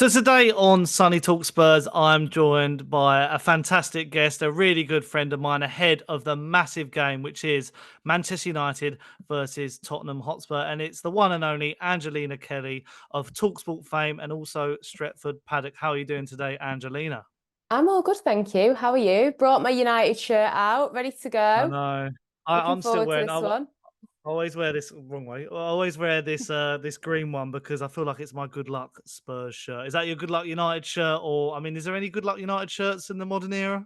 So today on Sonny Talks Spurs, I'm joined by a fantastic guest, a really good friend of mine ahead of the massive game, which is Manchester United versus Tottenham Hotspur. And it's the one and only Angelina Kelly of talkSPORT fame and also Stretford Paddock. How are you doing today, Angelina? I'm all good, thank you. How are you? Brought my United shirt out, ready to I go. know. Looking I'm still forward to wearing. this one. I always wear this wrong way. I always wear this green one because I feel like it's my good luck Spurs shirt. Is that your good luck United shirt, or I mean, is there any good luck United shirts in the modern era?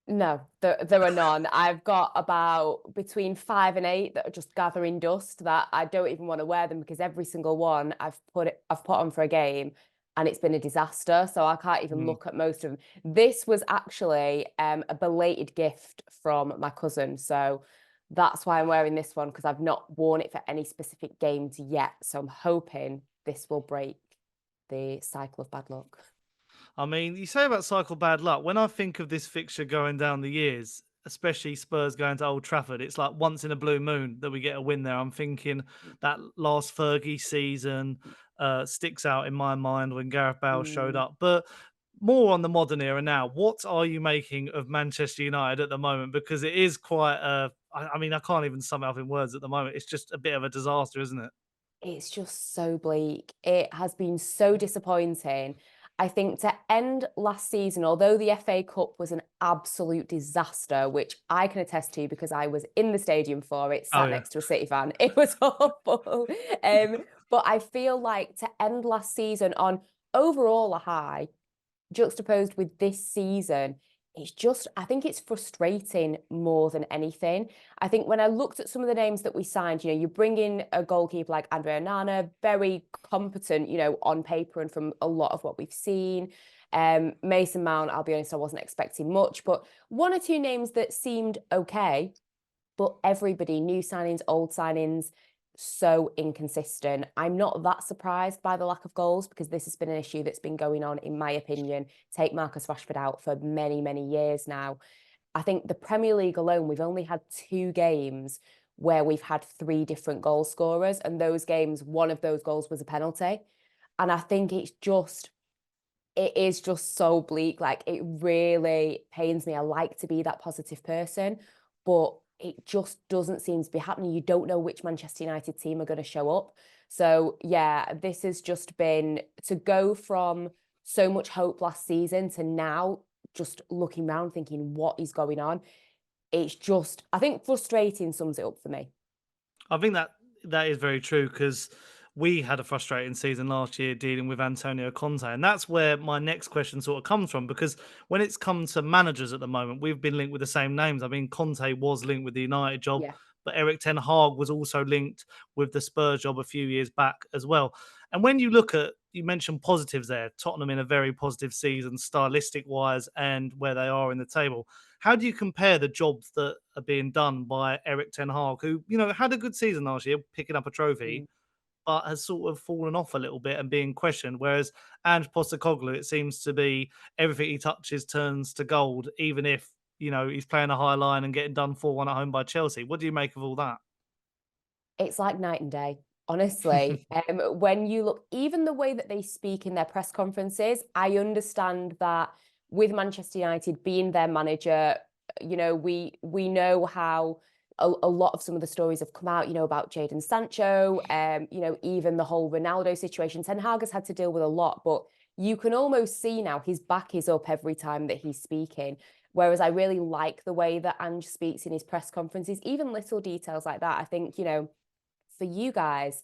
No, there are none. I've got about between 5 and 8 that are just gathering dust that I don't even want to wear them because every single one I've put on for a game and it's been a disaster. So I can't even Hmm. look at most of them. This was actually a belated gift from my cousin. So that's why I'm wearing this one because I've not worn it for any specific games yet. So I'm hoping this will break the cycle of bad luck. I mean, you say about cycle bad luck. When I think of this fixture going down the years, especially Spurs going to Old Trafford, it's like once in a blue moon that we get a win there. I'm thinking that last Fergie season sticks out in my mind when Gareth Bale showed Mm. up. But more on the modern era now. What are you making of Manchester United at the moment? Because it is quite I mean, I can't even sum it up in words at the moment. It's just a bit of a disaster, isn't it? It's just so bleak. It has been so disappointing. I think to end last season, although the FA Cup was an absolute disaster, which I can attest to because I was in the stadium for it, Oh sat yeah. next to a City fan. It was awful. But I feel like to end last season on overall a high, juxtaposed with this season, it's just, I think it's frustrating more than anything. I think when I looked at some of the names that we signed, you bring in a goalkeeper like Andre Onana, very competent, on paper and from a lot of what we've seen. Mason Mount, I'll be honest, I wasn't expecting much, but one or two names that seemed okay, but everybody, new signings, old signings, so inconsistent. I'm not that surprised by the lack of goals because this has been an issue that's been going on, in my opinion. Take Marcus Rashford out for many, many years now. I think the Premier League alone, we've only had 2 games where we've had 3 different goal scorers, and those games, one of those goals was a penalty. And I think it is just so bleak. Like, it really pains me. I like to be that positive person, but it just doesn't seem to be happening. You don't know which Manchester United team are going to show up. So yeah, this has just been to go from so much hope last season to now just looking around thinking what is going on. It's just, I think frustrating sums it up for me. I think that is very true because we had a frustrating season last year dealing with Antonio Conte, and that's where my next question sort of comes from. Because when it's come to managers at the moment, we've been linked with the same names. I mean, Conte was linked with the United job, Yeah. but Erik Ten Hag was also linked with the Spurs job a few years back as well. And when you look at, you mentioned positives there, Tottenham in a very positive season, stylistic wise, and where they are in the table. How do you compare the jobs that are being done by Erik Ten Hag, who, had a good season last year, picking up a trophy, Mm. but has sort of fallen off a little bit and being questioned? Whereas Ange Postecoglou, it seems to be everything he touches turns to gold, even if, he's playing a high line and getting done 4-1 at home by Chelsea. What do you make of all that? It's like night and day, honestly. When you look, even the way that they speak in their press conferences, I understand that with Manchester United being their manager, we know how a lot of some of the stories have come out, about Jadon Sancho, even the whole Ronaldo situation. Ten Hag has had to deal with a lot, but you can almost see now his back is up every time that he's speaking. Whereas I really like the way that Ange speaks in his press conferences, even little details like that. I think, for you guys,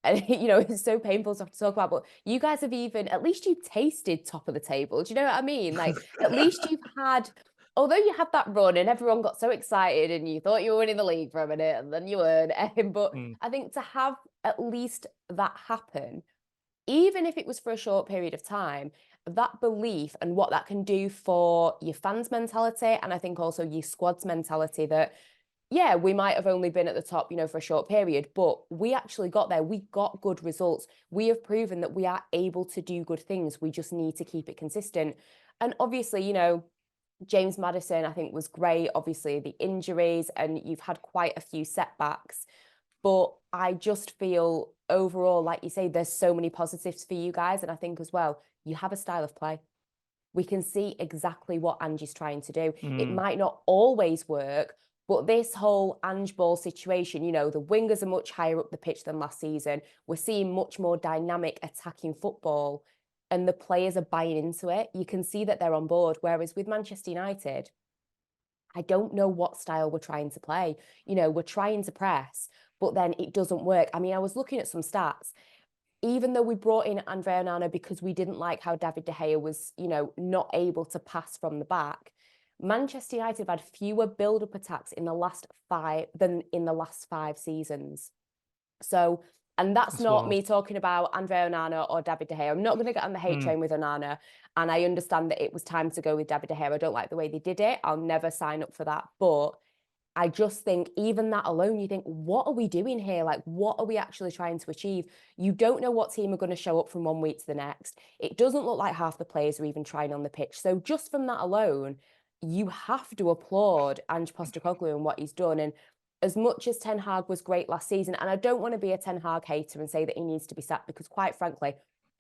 and it's so painful to have to talk about, but you guys have even, at least you tasted top of the table. Do you know what I mean? Like, at least you've had, although you had that run and everyone got so excited and you thought you were winning the league for a minute and then you weren't. But Mm. I think to have at least that happen, even if it was for a short period of time, that belief and what that can do for your fans' mentality, and I think also your squad's mentality, that yeah, we might have only been at the top, for a short period, but we actually got there. We got good results. We have proven that we are able to do good things. We just need to keep it consistent. And obviously, James Maddison, I think, was great. Obviously, the injuries, and you've had quite a few setbacks. But I just feel overall, like you say, there's so many positives for you guys. And I think as well, you have a style of play. We can see exactly what Ange's trying to do. It Mm. might not always work, but this whole Ange ball situation, you know, the wingers are much higher up the pitch than last season. We're seeing much more dynamic attacking football, and the players are buying into it. You can see that they're on board. Whereas with Manchester United, I don't know what style we're trying to play. You know, we're trying to press, but then it doesn't work. I mean, I was looking at some stats. Even though we brought in Andre Onana because we didn't like how David De Gea was, you know, not able to pass from the back, Manchester United have had fewer build-up attacks in the last 5 than in the last 5 seasons. So, and that's not wild. me talking about Andre Onana or David De Gea. I'm not going to get on the hate train with Onana. And I understand that it was time to go with David De Gea. I don't like the way they did it. I'll never sign up for that. But I just think even that alone, you think, what are we doing here? Like, what are we actually trying to achieve? You don't know what team are going to show up from one week to the next. It doesn't look like half the players are even trying on the pitch. So just from that alone, you have to applaud Ange Postecoglou and what he's done. And as much as Ten Hag was great last season, and I don't want to be a Ten Hag hater and say that he needs to be sacked, because quite frankly,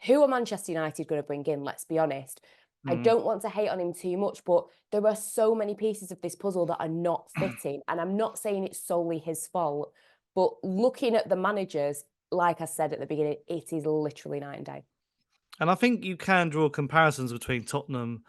who are Manchester United going to bring in? Let's be honest. I don't want to hate on him too much, but there are so many pieces of this puzzle that are not fitting. And I'm not saying it's solely his fault, but looking at the managers, like I said at the beginning, it is literally night and day. And I think you can draw comparisons between Tottenham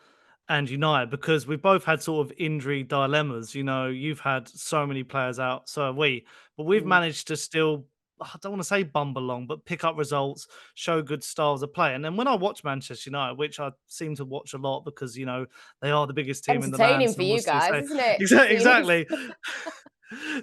and United because we've both had sort of injury dilemmas. You know, you've had so many players out, so have we. But we've managed to still, I don't want to say bumble along, but pick up results, show good styles of play. And then when I watch Manchester United, which I seem to watch a lot because, you know, they are the biggest team in the land. Entertaining for you guys, isn't it? Exactly.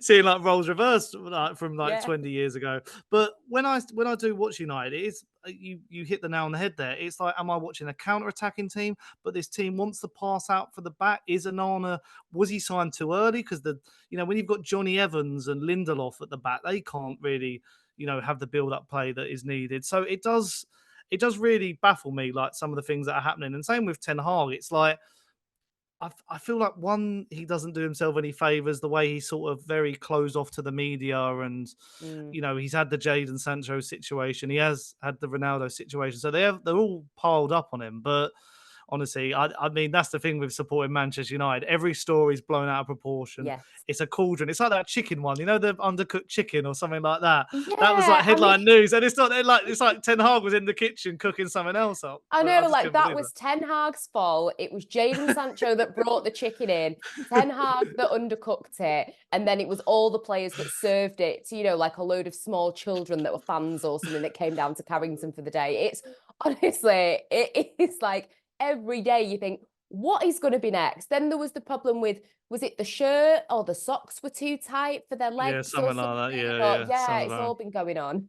Seeing like roles reversed from 20 years ago. But when I do watch United, it is you hit the nail on the head there. It's like, am I watching a counter-attacking team? But this team wants to pass out for the back. Is Onana, was he signed too early? Because when you've got Johnny Evans and Lindelof at the back, they can't really, have the build-up play that is needed. So it does really baffle me, like some of the things that are happening. And same with Ten Hag. It's like, I feel like he doesn't do himself any favors the way he's sort of very closed off to the media, and he's had the Jadon Sancho situation, he has had the Ronaldo situation, so they're all piled up on him. But honestly, I mean, that's the thing with supporting Manchester United. Every story's blown out of proportion. Yes. It's a cauldron. It's like that chicken one, the undercooked chicken or something like that. Yeah, that was like headline news, and it's not it's like Ten Hag was in the kitchen cooking something else up. I know, like that was Ten Hag's fault. It was Jadon Sancho that brought the chicken in, Ten Hag that undercooked it, and then it was all the players that served it to, like a load of small children that were fans or something that came down to Carrington for the day. It's honestly, it is like every day you think, what is going to be next? Then there was the problem with, was it the shirt or the socks were too tight for their legs? Yeah, something like that. Yeah, it's all been going on.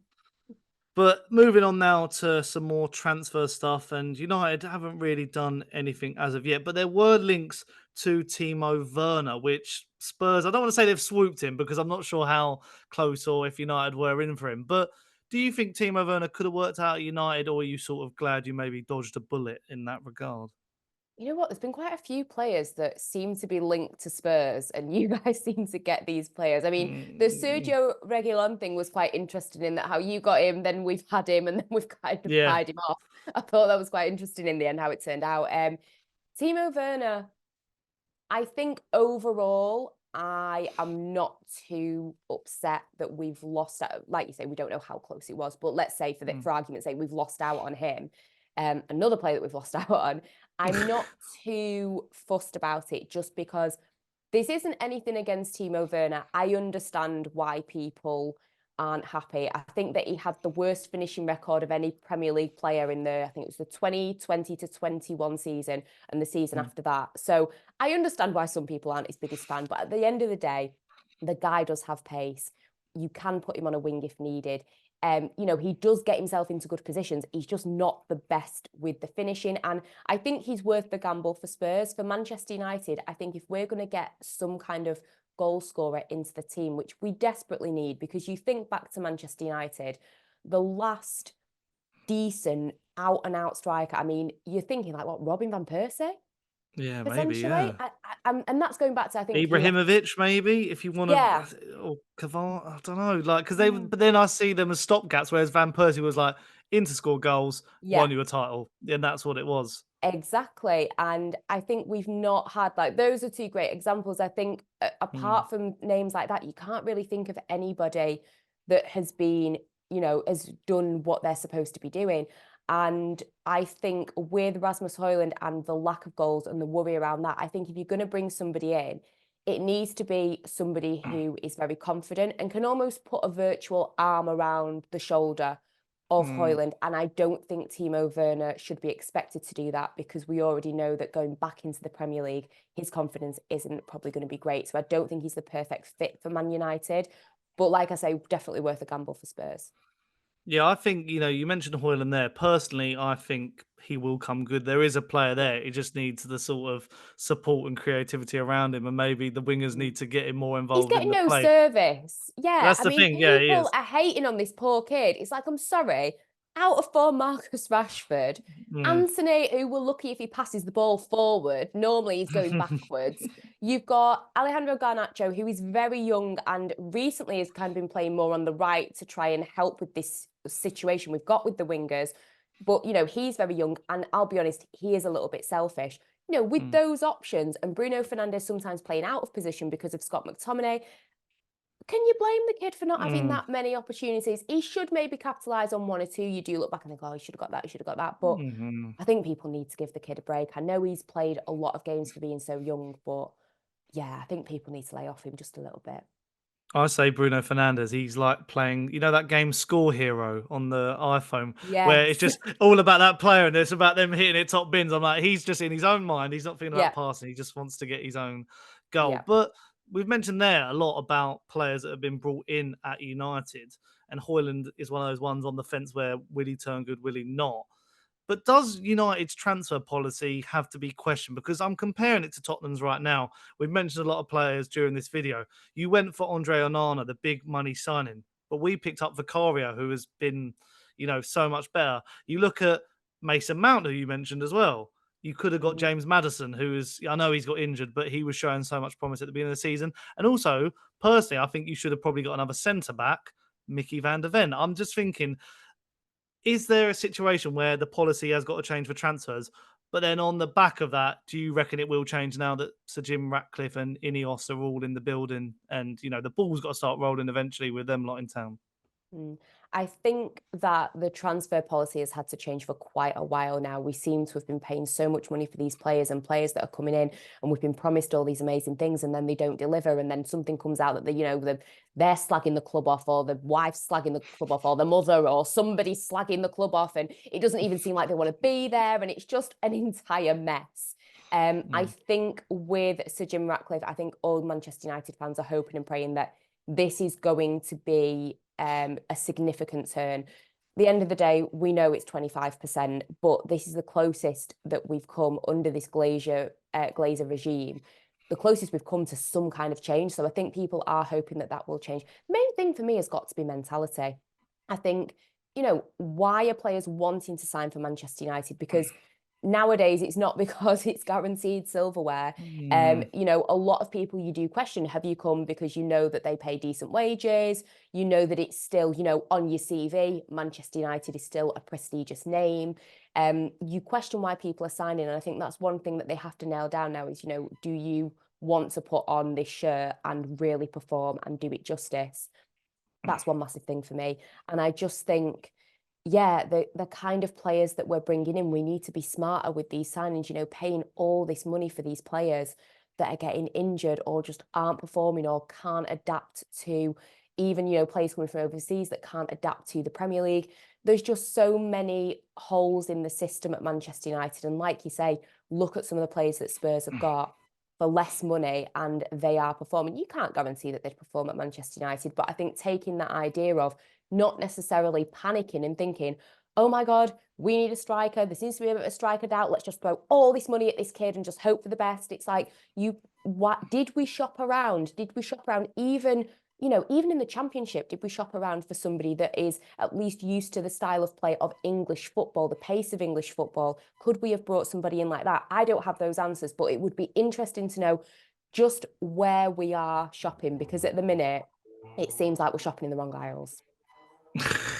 But moving on now to some more transfer stuff, and United haven't really done anything as of yet, but there were links to Timo Werner, which Spurs, I don't want to say they've swooped him because I'm not sure how close or if United were in for him, but do you think Timo Werner could have worked out at United, or are you sort of glad you maybe dodged a bullet in that regard? You know what? There's been quite a few players that seem to be linked to Spurs, and you guys seem to get these players. I mean, the Sergio Reguilón thing was quite interesting in that how you got him, then we've had him, and then we've kind of tied him off. I thought that was quite interesting in the end, how it turned out. Timo Werner, I think overall, I am not too upset that we've lost out. Like you say, we don't know how close it was, but let's say for argument's sake, we've lost out on him. Another player that we've lost out on. I'm not too fussed about it just because this isn't anything against Timo Werner. I understand why people aren't happy. I think that he had the worst finishing record of any Premier League player in I think it was the 2020 to 21 season and the season after that. So I understand why some people aren't his biggest fan, but at the end of the day, the guy does have pace. You can put him on a wing if needed. He does get himself into good positions. He's just not the best with the finishing. And I think he's worth the gamble for Spurs. For Manchester United, I think if we're going to get some kind of goal scorer into the team, which we desperately need, because you think back to Manchester United, the last decent out-and-out striker, I mean, you're thinking like, what, Robin van Persie? Yeah, maybe, yeah. And that's going back to, I think... Ibrahimovic, maybe, if you want to... Or Cavani, I don't know. Like, because but then I see them as stopgaps, whereas Van Persie was like, in to score goals, Yeah. won you a title. And that's what it was. Exactly. And I think we've not had like those are two great examples. I think apart from names like that, you can't really think of anybody that has been, has done what they're supposed to be doing. And I think with Rasmus Hojlund and the lack of goals and the worry around that, I think if you're going to bring somebody in, it needs to be somebody who is very confident and can almost put a virtual arm around the shoulder of Højlund. And I don't think Timo Werner should be expected to do that because we already know that going back into the Premier League, his confidence isn't probably going to be great. So I don't think he's the perfect fit for Man United. But like I say, definitely worth a gamble for Spurs. Yeah, I think, you mentioned Højlund there. Personally, I think he will come good. There is a player there. He just needs the sort of support and creativity around him. And maybe the wingers need to get him more He's involved in getting the no play. service. Yeah, That's I the mean, thing. Yeah, he people is. are hating on this poor kid. It's like, I'm sorry, out of form Marcus Rashford, Anthony, who will lucky if he passes the ball forward. Normally he's going backwards. You've got Alejandro Garnacho, who is very young and recently has kind of been playing more on the right to try and help with this situation we've got with the wingers. But, he's very young. And I'll be honest, he is a little bit selfish. With those options and Bruno Fernandes sometimes playing out of position because of Scott McTominay, can you blame the kid for not having that many opportunities? He should maybe capitalise on one or two. You do look back and think, oh, he should have got that, he should have got that. But I think people need to give the kid a break. I know he's played a lot of games for being so young, but yeah, I think people need to lay off him just a little bit. I say Bruno Fernandes. He's like playing, that game Score Hero on the iPhone, where it's Yes. just all about that player and it's about them hitting it top bins. I'm like, he's just in his own mind. He's not thinking Yeah. about passing. He just wants to get his own goal. Yeah. But we've mentioned there a lot about players that have been brought in at United, and Højlund is one of those ones on the fence where will he turn good, will he not? But does United's transfer policy have to be questioned? Because I'm comparing it to Tottenham's right now. We've mentioned a lot of players during this video. You went for Andre Onana, the big money signing, but we picked up Vicario, who has been, so much better. You look at Mason Mount, who you mentioned as well. You could have got James Maddison, who is, I know he's got injured, but he was showing so much promise at the beginning of the season. And also, personally, I think you should have probably got another centre back, Mickey van der Ven. I'm just thinking, is there a situation where the policy has got to change for transfers? But then on the back of that, do you reckon it will change now that Sir Jim Ratcliffe and Ineos are all in the building and, the ball's got to start rolling eventually with them lot in town? I think that the transfer policy has had to change for quite a while now. We seem to have been paying so much money for these players and players that are coming in, and we've been promised all these amazing things, and then they don't deliver, and then something comes out that they're slagging the club off, or the wife's slagging the club off, or the mother, or somebody's slagging the club off, and it doesn't even seem like they want to be there, and it's just an entire mess. I think with Sir Jim Ratcliffe, I think all Manchester United fans are hoping and praying that this is going to be a significant turn. At the end of the day, we know it's 25%, but this is the closest that we've come under this Glazer regime, the closest we've come to some kind of change. So I think people are hoping that that will change. The main thing for me has got to be mentality. I think, why are players wanting to sign for Manchester United? Because nowadays it's not because it's guaranteed silverware. A lot of people you do question, have you come because you know that they pay decent wages, you know that it's still, on your CV, Manchester United is still a prestigious name. You question why people are signing, and I think that's one thing that they have to nail down now is, do you want to put on this shirt and really perform and do it justice? That's one massive thing for me. And I just think, yeah, the kind of players that we're bringing in, we need to be smarter with these signings, paying all this money for these players that are getting injured or just aren't performing or can't adapt to even, players coming from overseas that can't adapt to the Premier League. There's just so many holes in the system at Manchester United. And like you say, look at some of the players that Spurs have got for less money and they are performing. You can't guarantee that they'd perform at Manchester United, but I think taking that idea of not necessarily panicking and thinking, oh my God, we need a striker. There seems to be a bit of a striker doubt. Let's just throw all this money at this kid and just hope for the best. It's like, did we shop around? Did we shop around even in the Championship, did we shop around for somebody that is at least used to the style of play of English football, the pace of English football? Could we have brought somebody in like that? I don't have those answers, but it would be interesting to know just where we are shopping, because at the minute, it seems like we're shopping in the wrong aisles.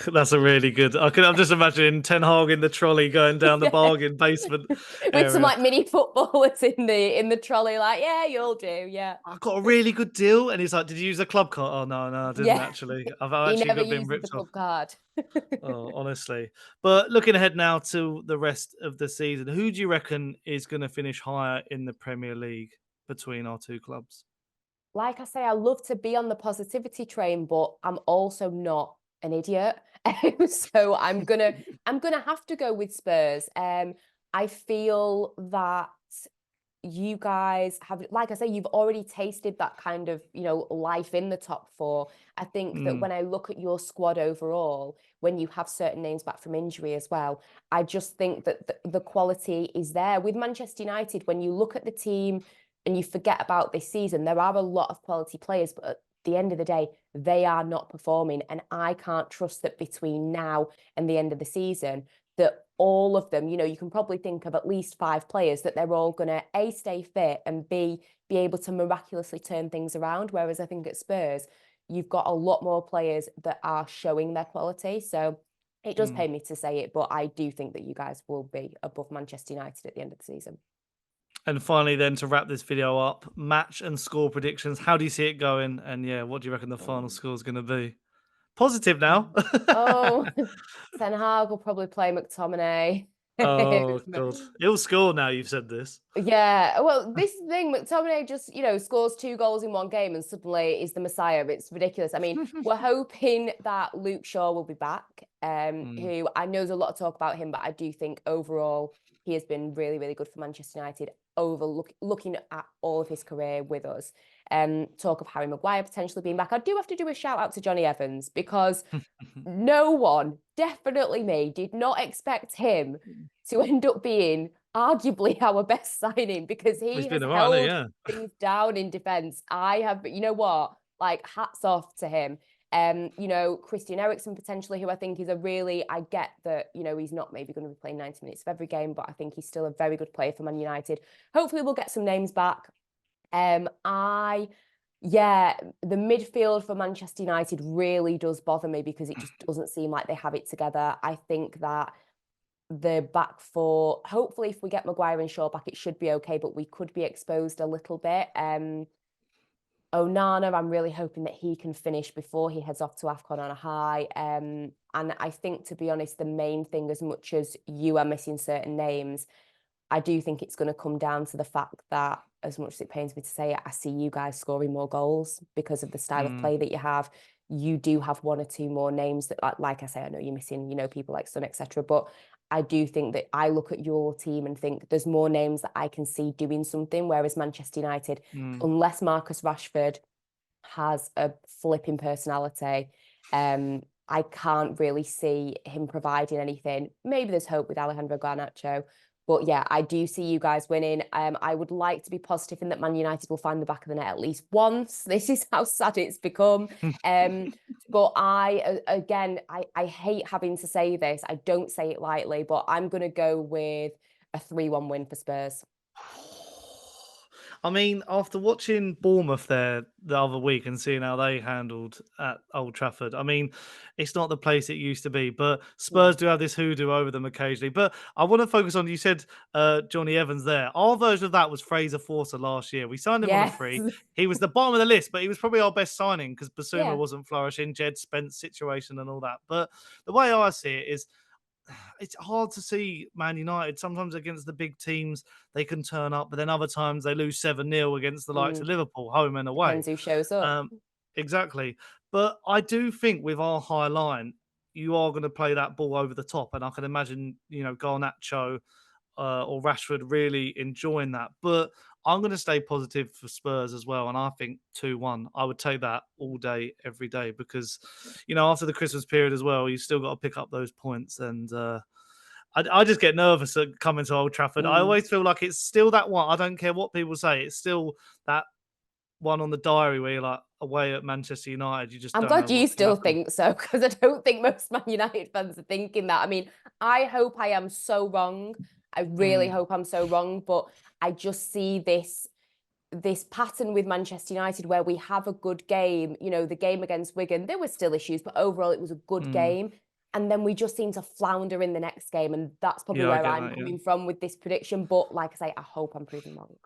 That's a really good. I'm just imagining Ten Hag in the trolley going down the bargain basement With some area. like mini footballers in the trolley, like, yeah, you'll do, yeah. I got a really good deal, and he's like, "Did you use a club card?" Oh no, I didn't Yeah. actually. I've He actually never got been uses the ripped off. club card. Oh, honestly. But looking ahead now to the rest of the season, who do you reckon is going to finish higher in the Premier League between our two clubs? Like I say, I love to be on the positivity train, but I'm also not an idiot. So I'm gonna have to go with Spurs. I feel that you guys have, like I say, you've already tasted that kind of, life in the top four. I think that Mm, when I look at your squad overall, when you have certain names back from injury as well, I just think that the quality is there. With Manchester United, when you look at the team and you forget about this season, there are a lot of quality players, but at the end of the day, they are not performing. And I can't trust that between now and the end of the season, that all of them, you can probably think of at least 5 players that they're all going to A, stay fit, and B, be able to miraculously turn things around. Whereas I think at Spurs, you've got a lot more players that are showing their quality. So it does mm. pay me to say it, but I do think that you guys will be above Manchester United at the end of the season. And finally, then to wrap this video up, match and score predictions. How do you see it going? And yeah, what do you reckon the final Um, score is going to be? Positive now. Oh, Ten Hag will probably play McTominay. Oh God, he'll score now. You've said this. Yeah, well, this is the thing, McTominay just, scores 2 goals in one game and suddenly is the Messiah. It's ridiculous. I mean, we're hoping that Luke Shaw will be back, Mm, who I know there's a lot of talk about him, but I do think overall he has been really, really good for Manchester United looking at all of his career with us. Talk of Harry Maguire potentially being back. I do have to do a shout out to Johnny Evans because no one, definitely me, did not expect him to end up being arguably our best signing because He's he been has alright, hasn't he? held Yeah. things down in defense. I have, but you know what? Like, hats off to him. Christian Eriksen potentially, who I think is I get that, he's not maybe going to be playing 90 minutes of every game, but I think he's still a very good player for Man United. Hopefully we'll get some names back. Yeah, the midfield for Manchester United really does bother me because it just doesn't seem like they have it together. I think that the back four, hopefully if we get Maguire and Shaw back, it should be okay, but we could be exposed a little bit. Onana, I'm really hoping that he can finish before he heads off to AFCON on a high. And I think, to be honest, the main thing, as much as you are missing certain names, I do think it's going to come down to the fact that, as much as it pains me to say it, I see you guys scoring more goals because of the style of Mm, play that you have. You do have 1 or 2 more names that, like I say, I know you're missing, people like Son, etc. But I do think that I look at your team and think there's more names that I can see doing something. Whereas Manchester United, mm. unless Marcus Rashford has a flipping personality, I can't really see him providing anything. Maybe there's hope with Alejandro Garnacho. But yeah, I do see you guys winning. I would like to be positive in that Man United will find the back of the net at least once. This is how sad it's become. But I hate having to say this. I don't say it lightly, but I'm going to go with a 3-1 win for Spurs. I mean, after watching Bournemouth there the other week and seeing how they handled at Old Trafford, I mean, it's not the place it used to be. But Yeah. Spurs do have this hoodoo over them occasionally. But I want to focus on, you said Johnny Evans there. Our version of that was Fraser Forster last year. We signed him on a Yes. free. He was the bottom of the list, but he was probably our best signing because Basuma Yeah. wasn't flourishing, Jed Spence situation and all that. But the way I see it is, it's hard to see Man United. Sometimes against the big teams, they can turn up, but then other times they lose 7-0 against the likes of Mm, Liverpool, home and away. depends who shows up. Um, exactly. But I do think with our high line, you are going to play that ball over the top. And I can imagine, Garnacho or Rashford really enjoying that. But I'm going to stay positive for Spurs as well. And I think 2-1, I would take that all day, every day, because, after the Christmas period as well, you still got to pick up those points. And I just get nervous at coming to Old Trafford. I Mm. always feel like it's still that one. I don't care what people say. It's still that one on the diary where you're like, away at Manchester United, you just I'm don't know glad you what's going to still happen. think so, because I don't think most Man United fans are thinking that. I mean, I hope I am so wrong. I really Mm, hope I'm so wrong, but I just see this pattern with Manchester United where we have a good game. You know, the game against Wigan, there were still issues, but overall it was a good game. And then we just seem to flounder in the next game. And that's probably where I'm coming from with this prediction. But like I say, I hope I'm proven wrong.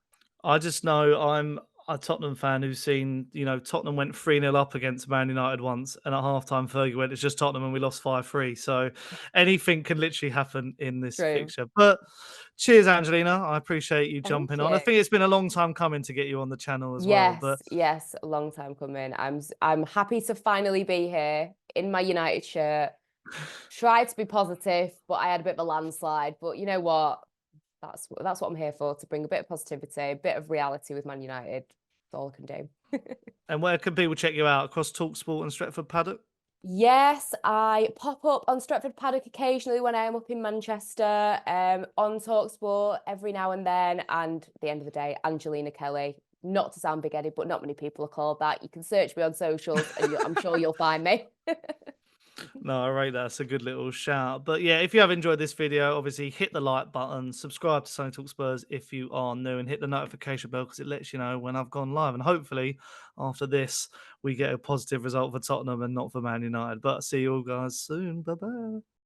I just know I'm a Tottenham fan who's seen, you know, Tottenham went 3-0 up against Man United once, and at halftime Fergie went, it's just Tottenham and we lost 5-3. So anything can literally happen in this fixture. But cheers, Angelina. I appreciate you jumping on. I think it's been a long time coming to get you on the channel as well. But yes, a long time coming. I'm happy to finally be here in my United shirt. Tried to be positive, but I had a bit of a landslide. But you know what? That's what I'm here for, to bring a bit of positivity, a bit of reality with Man United. That's all I can do. And where can people check you out? Across talkSPORT and Stretford Paddock? Yes, I pop up on Stretford Paddock occasionally when I am up in Manchester, on talkSPORT every now and then, and at the end of the day, Angelina Kelly. Not to sound big-headed, but not many people are called that. You can search me on socials and I'm sure you'll find me. No, I rate that. That's a good little shout. But yeah, if you have enjoyed this video, obviously hit the like button, subscribe to Sonny Talks Spurs if you are new, and hit the notification bell because it lets you know when I've gone live. And hopefully after this, we get a positive result for Tottenham and not for Man United. But see you all guys soon. Bye-bye.